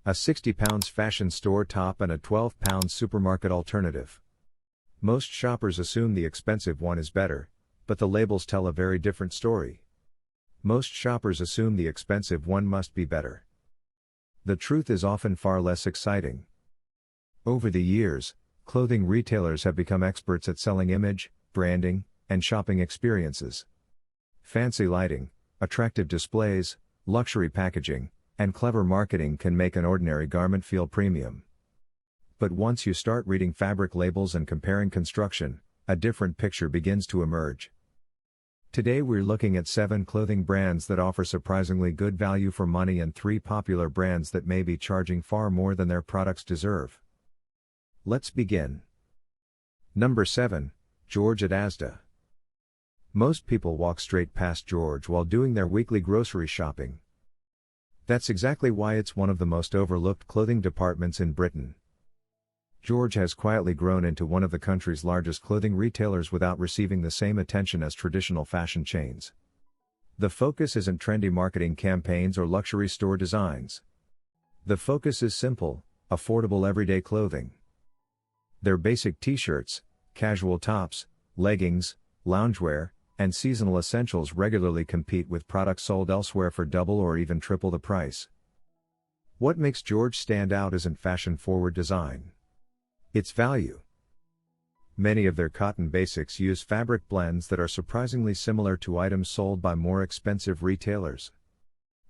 A 60 pounds fashion store top and a 12 pounds supermarket alternative. Most shoppers assume the expensive one is better, but the labels tell a very different story. Most shoppers assume the expensive one must be better. The truth is often far less exciting. Over the years, clothing retailers have become experts at selling image, branding, and shopping experiences. Fancy lighting, attractive displays, luxury packaging, and clever marketing can make an ordinary garment feel premium. But once you start reading fabric labels and comparing construction, a different picture begins to emerge. Today we're looking at 7 clothing brands that offer surprisingly good value for money and 3 popular brands that may be charging far more than their products deserve. Let's begin. Number 7, George at Asda. Most people walk straight past George while doing their weekly grocery shopping. That's exactly why it's one of the most overlooked clothing departments in Britain. George has quietly grown into one of the country's largest clothing retailers without receiving the same attention as traditional fashion chains. The focus isn't trendy marketing campaigns or luxury store designs. The focus is simple, affordable everyday clothing. Their basic t-shirts, casual tops, leggings, loungewear, and seasonal essentials regularly compete with products sold elsewhere for double or even triple the price. What makes George stand out isn't fashion-forward design. It's value. Many of their cotton basics use fabric blends that are surprisingly similar to items sold by more expensive retailers.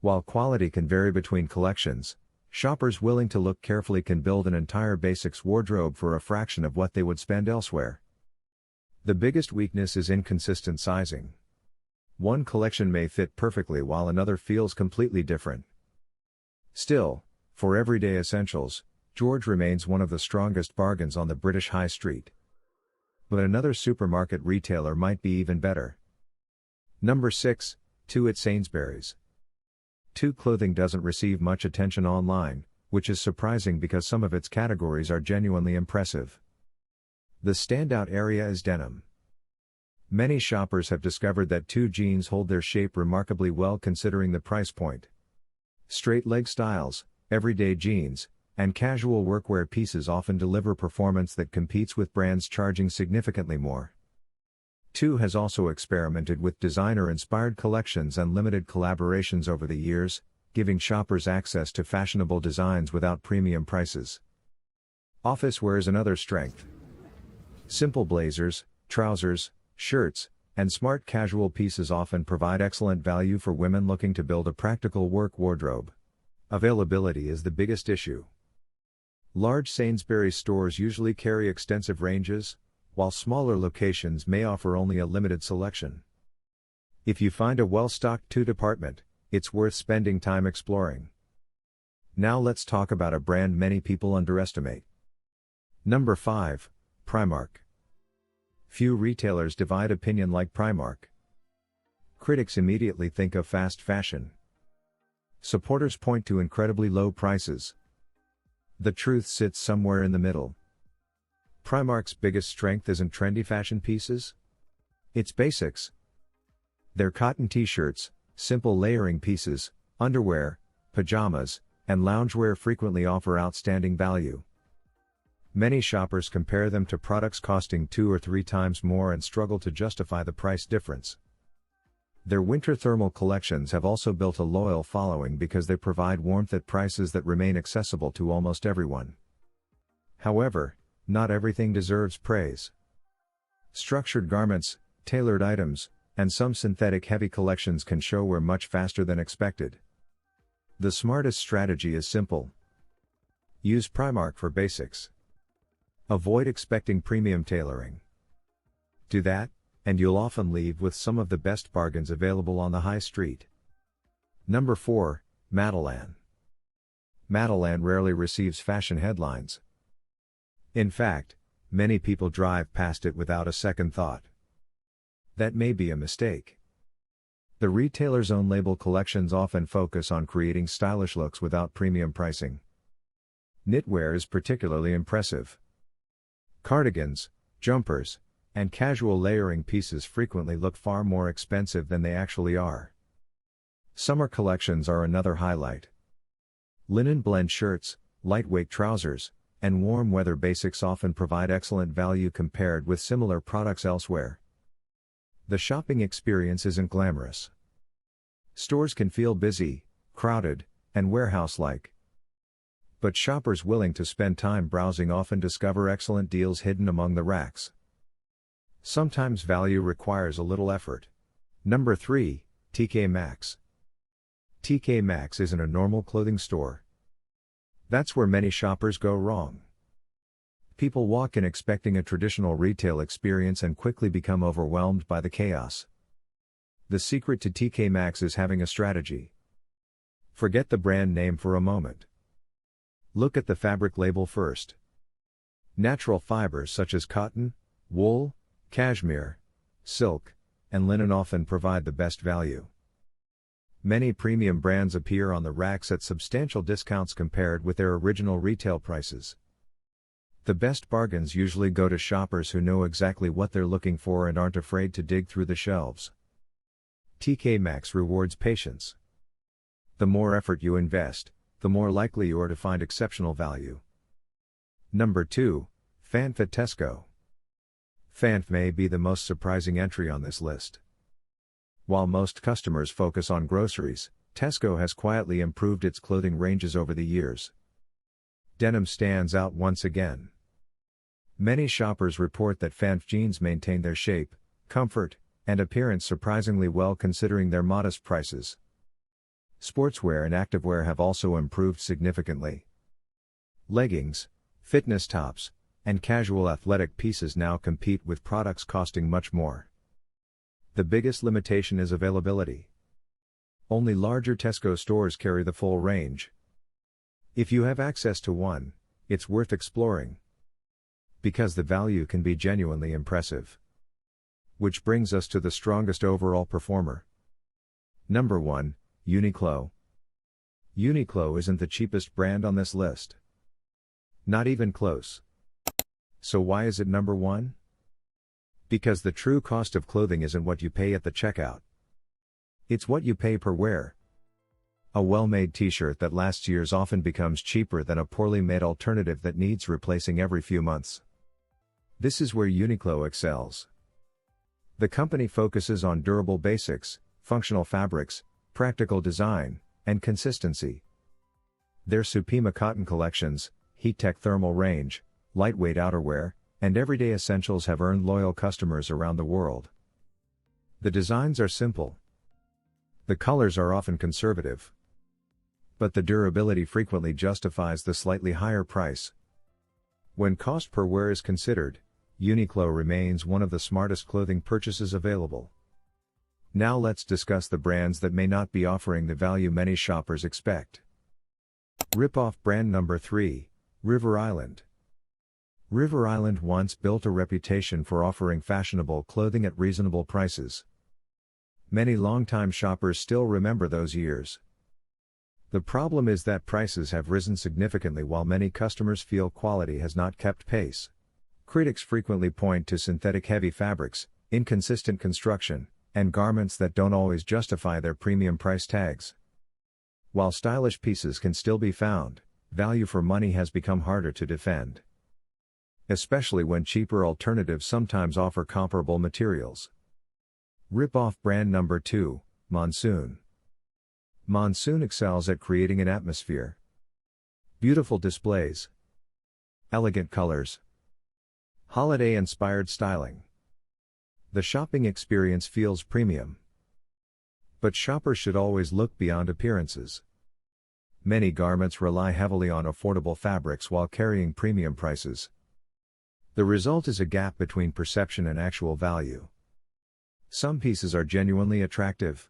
While quality can vary between collections, shoppers willing to look carefully can build an entire basics wardrobe for a fraction of what they would spend elsewhere. The biggest weakness is inconsistent sizing. One collection may fit perfectly while another feels completely different. Still, for everyday essentials, George remains one of the strongest bargains on the British high street. But another supermarket retailer might be even better. Number 6, 2 at Sainsbury's. 2 Clothing doesn't receive much attention online, which is surprising because some of its categories are genuinely impressive. The standout area is denim. Many shoppers have discovered that 2 jeans hold their shape remarkably well considering the price point. Straight leg styles, everyday jeans, and casual workwear pieces often deliver performance that competes with brands charging significantly more. 2 has also experimented with designer-inspired collections and limited collaborations over the years, giving shoppers access to fashionable designs without premium prices. Office wear is another strength. Simple blazers, trousers, shirts, and smart casual pieces often provide excellent value for women looking to build a practical work wardrobe. Availability is the biggest issue. Large Sainsbury's stores usually carry extensive ranges, while smaller locations may offer only a limited selection. If you find a well-stocked 2 department, it's worth spending time exploring. Now let's talk about a brand many people underestimate. Number 5, Primark. Few retailers divide opinion like Primark. Critics immediately think of fast fashion. Supporters point to incredibly low prices. The truth sits somewhere in the middle. Primark's biggest strength isn't trendy fashion pieces. It's basics. Their cotton t-shirts, simple layering pieces, underwear, pajamas, and loungewear frequently offer outstanding value. Many shoppers compare them to products costing 2 or 3 times more and struggle to justify the price difference. Their winter thermal collections have also built a loyal following because they provide warmth at prices that remain accessible to almost everyone. However, not everything deserves praise. Structured garments, tailored items, and some synthetic heavy collections can show wear much faster than expected. The smartest strategy is simple. Use Primark for basics. Avoid expecting premium tailoring. Do that, and you'll often leave with some of the best bargains available on the high street. Number 4, Matalan. Matalan rarely receives fashion headlines. In fact, many people drive past it without a second thought. That may be a mistake. The retailer's own label collections often focus on creating stylish looks without premium pricing. Knitwear is particularly impressive. Cardigans, jumpers, and casual layering pieces frequently look far more expensive than they actually are. Summer collections are another highlight. Linen blend shirts, lightweight trousers, and warm weather basics often provide excellent value compared with similar products elsewhere. The shopping experience isn't glamorous. Stores can feel busy, crowded, and warehouse-like. But shoppers willing to spend time browsing often discover excellent deals hidden among the racks. Sometimes value requires a little effort. Number 3, TK Maxx. TK Maxx isn't a normal clothing store. That's where many shoppers go wrong. People walk in expecting a traditional retail experience and quickly become overwhelmed by the chaos. The secret to TK Maxx is having a strategy. Forget the brand name for a moment. Look at the fabric label first. Natural fibers such as cotton, wool, cashmere, silk, and linen often provide the best value. Many premium brands appear on the racks at substantial discounts compared with their original retail prices. The best bargains usually go to shoppers who know exactly what they're looking for and aren't afraid to dig through the shelves. TK Maxx rewards patience. The more effort you invest, the more likely you are to find exceptional value. Number 2, Fanf at Tesco. Fanf may be the most surprising entry on this list. While most customers focus on groceries, Tesco has quietly improved its clothing ranges over the years. Denim stands out once again. Many shoppers report that Fanf jeans maintain their shape, comfort, and appearance surprisingly well considering their modest prices. Sportswear and activewear have also improved significantly. Leggings, fitness tops, and casual athletic pieces now compete with products costing much more. The biggest limitation is availability. Only larger Tesco stores carry the full range. If you have access to one, it's worth exploring, because the value can be genuinely impressive. Which brings us to the strongest overall performer. Number 1, Uniqlo. Uniqlo isn't the cheapest brand on this list. Not even close. So why is it number 1? Because the true cost of clothing isn't what you pay at the checkout. It's what you pay per wear. A well-made t-shirt that lasts years often becomes cheaper than a poorly made alternative that needs replacing every few months. This is where Uniqlo excels. The company focuses on durable basics, functional fabrics, practical design, and consistency. Their Supima cotton collections, heat-tech thermal range, lightweight outerwear, and everyday essentials have earned loyal customers around the world. The designs are simple. The colors are often conservative. But the durability frequently justifies the slightly higher price. When cost per wear is considered, Uniqlo remains one of the smartest clothing purchases available. Now let's discuss the brands that may not be offering the value many shoppers expect. Rip-off brand number 3, River Island. River Island once built a reputation for offering fashionable clothing at reasonable prices. Many longtime shoppers still remember those years. The problem is that prices have risen significantly while many customers feel quality has not kept pace. Critics frequently point to synthetic heavy fabrics, inconsistent construction, and garments that don't always justify their premium price tags. While stylish pieces can still be found, value for money has become harder to defend. Especially when cheaper alternatives sometimes offer comparable materials. Rip-off brand number 2, Monsoon. Monsoon excels at creating an atmosphere. Beautiful displays. Elegant colors. Holiday-inspired styling. The shopping experience feels premium. But shoppers should always look beyond appearances. Many garments rely heavily on affordable fabrics while carrying premium prices. The result is a gap between perception and actual value. Some pieces are genuinely attractive.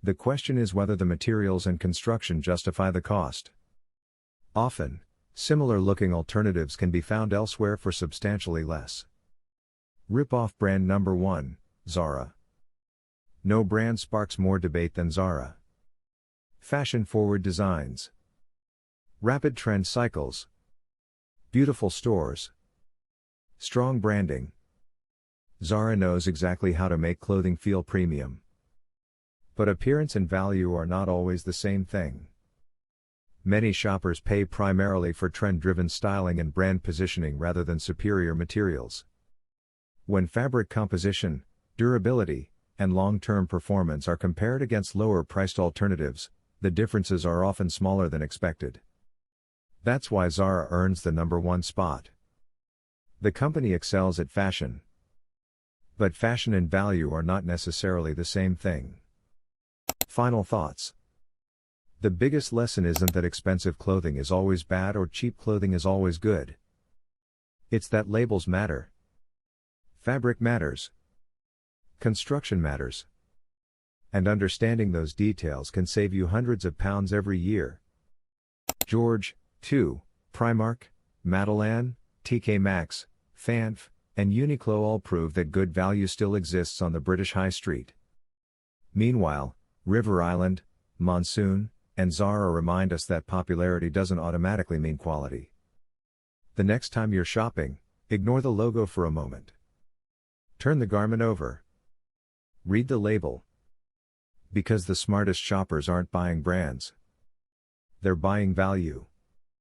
The question is whether the materials and construction justify the cost. Often, similar-looking alternatives can be found elsewhere for substantially less. Rip-off brand number 1, Zara. No brand sparks more debate than Zara. Fashion-forward designs. Rapid trend cycles. Beautiful stores. Strong branding. Zara knows exactly how to make clothing feel premium. But appearance and value are not always the same thing. Many shoppers pay primarily for trend-driven styling and brand positioning rather than superior materials. When fabric composition, durability, and long-term performance are compared against lower-priced alternatives, the differences are often smaller than expected. That's why Zara earns the #1 spot. The company excels at fashion. But fashion and value are not necessarily the same thing. Final thoughts. The biggest lesson isn't that expensive clothing is always bad or cheap clothing is always good. It's that labels matter. Fabric matters. Construction matters. And understanding those details can save you hundreds of pounds every year. George, 2, Primark, Madeleine, TK Maxx, Fanf, and Uniqlo all prove that good value still exists on the British High Street. Meanwhile, River Island, Monsoon, and Zara remind us that popularity doesn't automatically mean quality. The next time you're shopping, ignore the logo for a moment. Turn the garment over. Read the label. Because the smartest shoppers aren't buying brands. They're buying value.